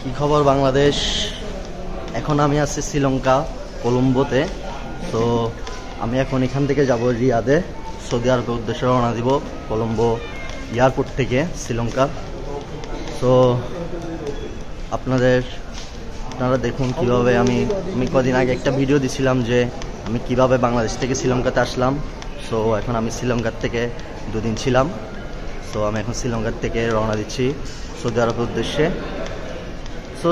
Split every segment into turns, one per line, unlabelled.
কি খবর বাংলাদেশ? এখন আমি আছি শ্রীলঙ্কা কলম্বোতে। তো আমি এখন এখান থেকে যাব রিয়াদে, সৌদি আরবের উদ্দেশ্যে রওনা দিব কলম্বো এয়ারপোর্ট থেকে শ্রীলঙ্কা। তো আপনারা দেখুন কিভাবে আমি কদিন আগে একটা ভিডিও দিছিলাম যে আমি কিভাবে বাংলাদেশ থেকে শ্রীলঙ্কাতে আসলাম। সো এখন আমি শ্রীলঙ্কার থেকে দুদিন ছিলাম। সো আমি এখন শ্রীলঙ্কার থেকে রওনা দিচ্ছি সৌদি আরবের উদ্দেশ্যে। সো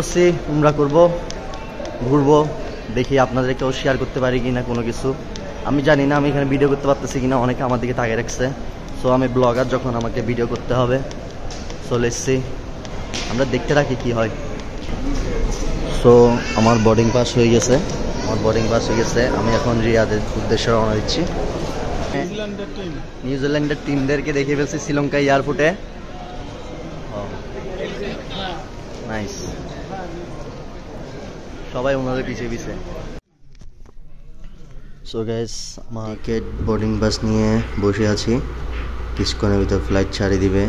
উমরা করবো, ঘুরবো, দেখি আপনাদেরকেও শেয়ার করতে পারি কিনা কোনো কিছু। আমি জানি না আমি এখানে ভিডিও করতে পারতেছি কিনা, অনেকে আমার দিকে তাকিয়ে রাখছে। সো আমি ব্লগার, যখন আমাকে ভিডিও করতে হবে। সো লেটস আমরা দেখতে থাকি কি হয়। সো আমার বোর্ডিং পাস হয়ে গেছে, আমি এখন রিয়াদের উদ্দেশ্যে রওনা দিচ্ছি। নিউজিল্যান্ডের টিমদেরকে দেখে ফেলছি শ্রীলঙ্কা এয়ারপোর্টে। নাইস, সবাই ওনাদের পিছিয়ে পিছিয়ে। সো গাইস, আমাকে বোর্ডিং বাস নিয়ে বসে আছি, কিছুক্ষণের ভিতর ফ্লাইট ছাড়িয়ে দিবে।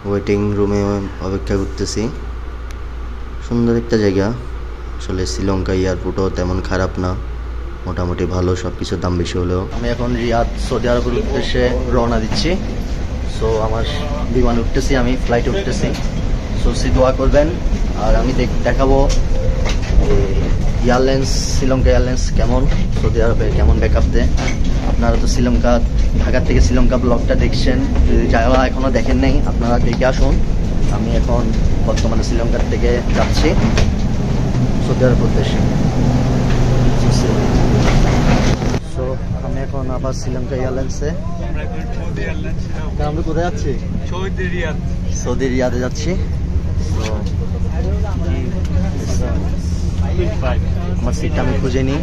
ওয়েটিং রুমে অপেক্ষা করতেছি। সুন্দর একটা জায়গা আসলে, শ্রীলঙ্কা এয়ারপোর্টও তেমন খারাপ না, মোটামুটি ভালো, সব কিছুর দাম বেশি হলেও। আমি এখন রিয়াদ সৌদি আরবের উদ্দেশ্যে রওনা দিচ্ছি। সো আমার বিমান উঠতেছি, আমি ফ্লাইটে উঠতেছি। সো দোয়া করবেন। আর আমি দেখাবো এয়ারলাইন্স, শ্রীলঙ্কা এয়ারলাইন্স কেমন, সৌদি আরবে কেমন ব্যাকআপ দেয়। আপনারা তো ঢাকা থেকে শ্রীলঙ্কা ব্লগটা দেখছেন, যদি যারা এখনও দেখেন নাই আপনারা দেখে আসুন। আমি এখন বর্তমানে শ্রীলঙ্কার থেকে যাচ্ছি সৌদি আরবের উদ্দেশ্যে। সো আমি এখন আবার শ্রীলঙ্কা এয়ারলাইন্সে। আমরা কোথায় যাচ্ছি? সৌদি রিয়াদে যাচ্ছি। আমার সিটটা আমি খুঁজে নিই।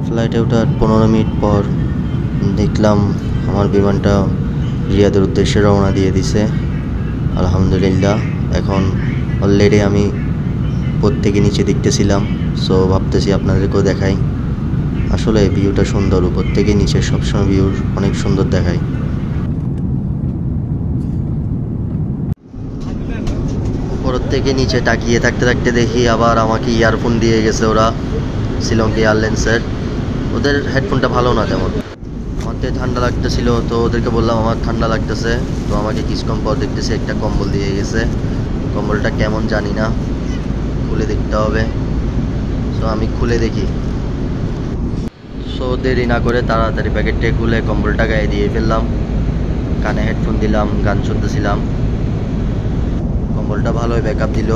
ফ্লাইটে ওঠার 15 মিনিট পর দেখলাম আমার বিমানটা রিয়াদের উদ্দেশ্যে রওনা দিয়ে দিছে। আলহামদুলিল্লাহ, এখন অলরেডি আমি প্রত্যেকে নিচে দেখতেছিলাম। সো ভাবতেছি আপনাদেরকেও দেখাই। আসলে ভিউটা সুন্দর, উপর থেকে নিচে সবসময় ভিউ অনেক সুন্দর দেখায়। উপর থেকে নিচে তাকিয়ে থাকতে থাকতে দেখি আবার আমাকে ইয়ারফোন দিয়ে গেছে ওরা, শ্রীলঙ্কা এয়ারলাইন্সের। ওদের হেডফোনটা ভালো না তেমন। আমাদের ঠান্ডা লাগতেছিল, তো ওদেরকে বললাম আমার ঠান্ডা লাগতেছে। তো আমাকে কিছুক্ষণ পর দেখতেছি একটা কম্বল দিয়ে গেছে। কম্বলটা কেমন জানি না, খুলে দেখতে হবে। সো আমি খুলে দেখি। সো দেরি না করে তাড়াতাড়ি প্যাকেটটা খুলে কম্বলটা গায়ে দিয়ে ফেললাম, কানে হেডফোন দিলাম, গান শুনতেছিলাম। কম্বলটা ভালোই ব্যাকআপ দিল।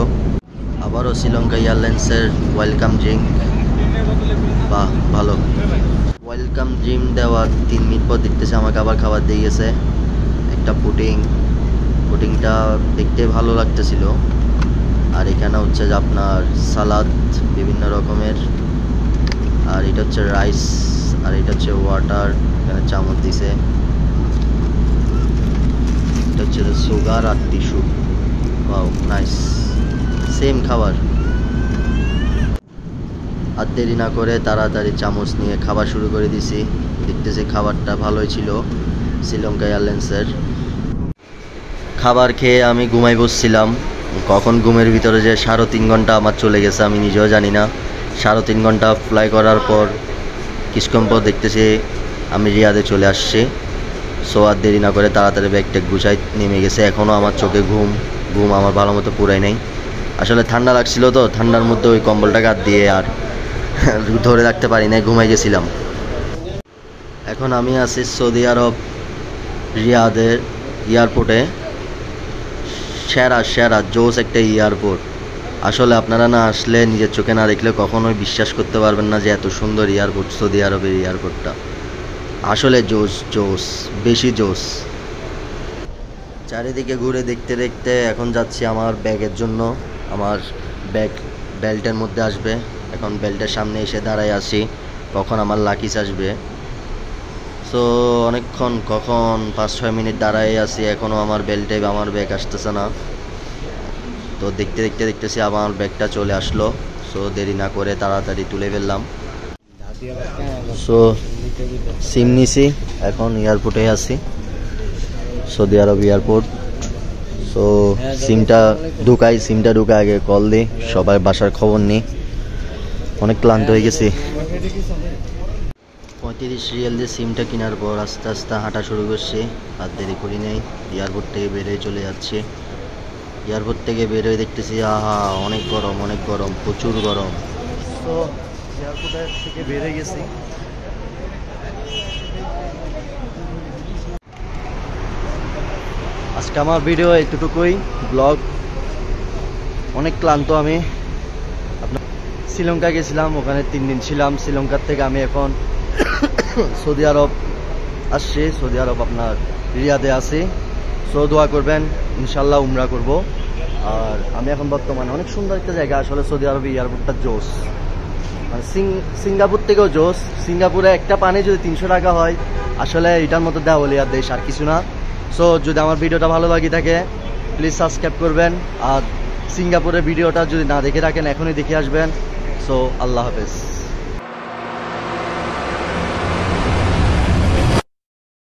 আবারও শ্রীলঙ্কা এয়ারলাইন্সের ওয়েলকাম ড্রিঙ্ক, বাহ ভালো। ওয়েলকাম ড্রিঙ্ক দেওয়ার 3 মিনিট পর দেখতেছে আমাকে আবার খাবার দিয়ে গেছে একটা পুডিংটা দেখতে ভালো লাগতেছিল। আর এখানে হচ্ছে যে আপনার সালাদ বিভিন্ন রকমের, আর এটা হচ্ছে রাইস, আর এটা হচ্ছে ওয়াটার। এখানে চামচ দিছে, এটা হচ্ছে সুগার আর টিস্যু। ওয়াও নাইস, সেম খাবার। আর দেরি না করে তাড়াতাড়ি চামচ নিয়ে খাবার শুরু করে দিছি। দেখতেছি খাবারটা ভালোই ছিল শ্রীলঙ্কা এয়ারলাইন্সের। খাবার খেয়ে আমি ঘুমাই বসছিলাম। কখন ঘুমের ভিতরে যে 3.5 ঘন্টা আমার চলে গেছে আমি নিজেও জানি না। 3.5 ঘন্টা ফ্লাই করার পর কিছুক্ষণ পর দেখতেছি আমি রিয়াদে চলে আসছি। সো আর দেরি না করে তাড়াতাড়ি ব্যাগটা গুছাই নেমে গেছে। এখনও আমার চোখে ঘুম আমার ভালো মতো পুরাই নাই। আসলে ঠান্ডা লাগছিল, তো ঠান্ডার মধ্যে ওই কম্বলটাকে হাত দিয়ে আর ধরে রাখতে পারি নাই, ঘুমাই গেছিলাম। এখন আমি আছি সৌদি আরব রিয়াদের এয়ারপোর্টে। সেরা জোস একটা এয়ারপোর্ট। আসলে আপনারা না আসলে, নিজের চোখে না দেখলে কখনোই বিশ্বাস করতে পারবেন না যে এত সুন্দর এয়ারপোর্ট সৌদি আরবের এয়ারপোর্টটা। আসলে জোস, বেশি জোস। চারিদিকে ঘুরে দেখতে দেখতে এখন যাচ্ছি আমার ব্যাগের জন্য। আমার ব্যাগ বেল্টের মধ্যে আসবে। এখন বেল্টের সামনে এসে দাঁড়ায় আছি কখন আমার লাকিজ আসবে। সো অনেকক্ষণ, কখন 5-6 মিনিট দাঁড়ায় আছি, এখনও আমার বেল্টে আমার ব্যাগ আসতেছে না। তো দেখতেছি আমার ব্যাগটা চলে আসলো। সো দেরি না করে তাড়াতাড়ি তুলে ফেললাম। সো সিম নিছি, এখন এয়ারপোর্টে আছি, সৌদি আরব এয়ারপোর্ট। সো সিমটা ঢুকাই, আগে কল দিই, সবাই বাসার খবর নিই। অনেক ক্লান্ত হয়ে গেছি। 35 রিয়াল দিয়ে সিমটা কেনার পর আস্তে আস্তে হাঁটা শুরু করছি, আর দেরি করি নেই। এয়ারপোর্ট থেকে বেরোয় চলে যাচ্ছে। এয়ারপোর্ট থেকে বেরোয় দেখতেছি আহা অনেক গরম, প্রচুর গরম। তো এয়ারপোর্টের থেকে বেরোয় গেছি। আজকে আমার ভিডিও এতটুকুই, ব্লগ। অনেক ক্লান্ত আমি। শ্রীলঙ্কা গেছিলাম, ওখানে 3 দিন ছিলাম। শ্রীলঙ্কার থেকে আমি এখন সৌদি আরব আসছি। সৌদি আরব আপনার রিয়াদে আছি। সো দোয়া করবেন, ইনশাল্লাহ উমরা করব। আর আমি এখন বর্তমানে অনেক সুন্দর একটা জায়গা, আসলে সৌদি আরবে এয়ারপোর্টটা জোস, মানে সিঙ্গাপুর থেকেও জোস। সিঙ্গাপুরে একটা পানি যদি 300 টাকা হয়, আসলে এটার মতো দেওয়ালিয়ার দেশ আর কিছু না। সো যদি আমার ভিডিওটা ভালো লাগে থাকে, প্লিজ সাবস্ক্রাইব করবেন। আর সিঙ্গাপুরের ভিডিওটা যদি না দেখে রাখেন, এখনই দেখে আসবেন। সো আল্লাহ হাফেজ।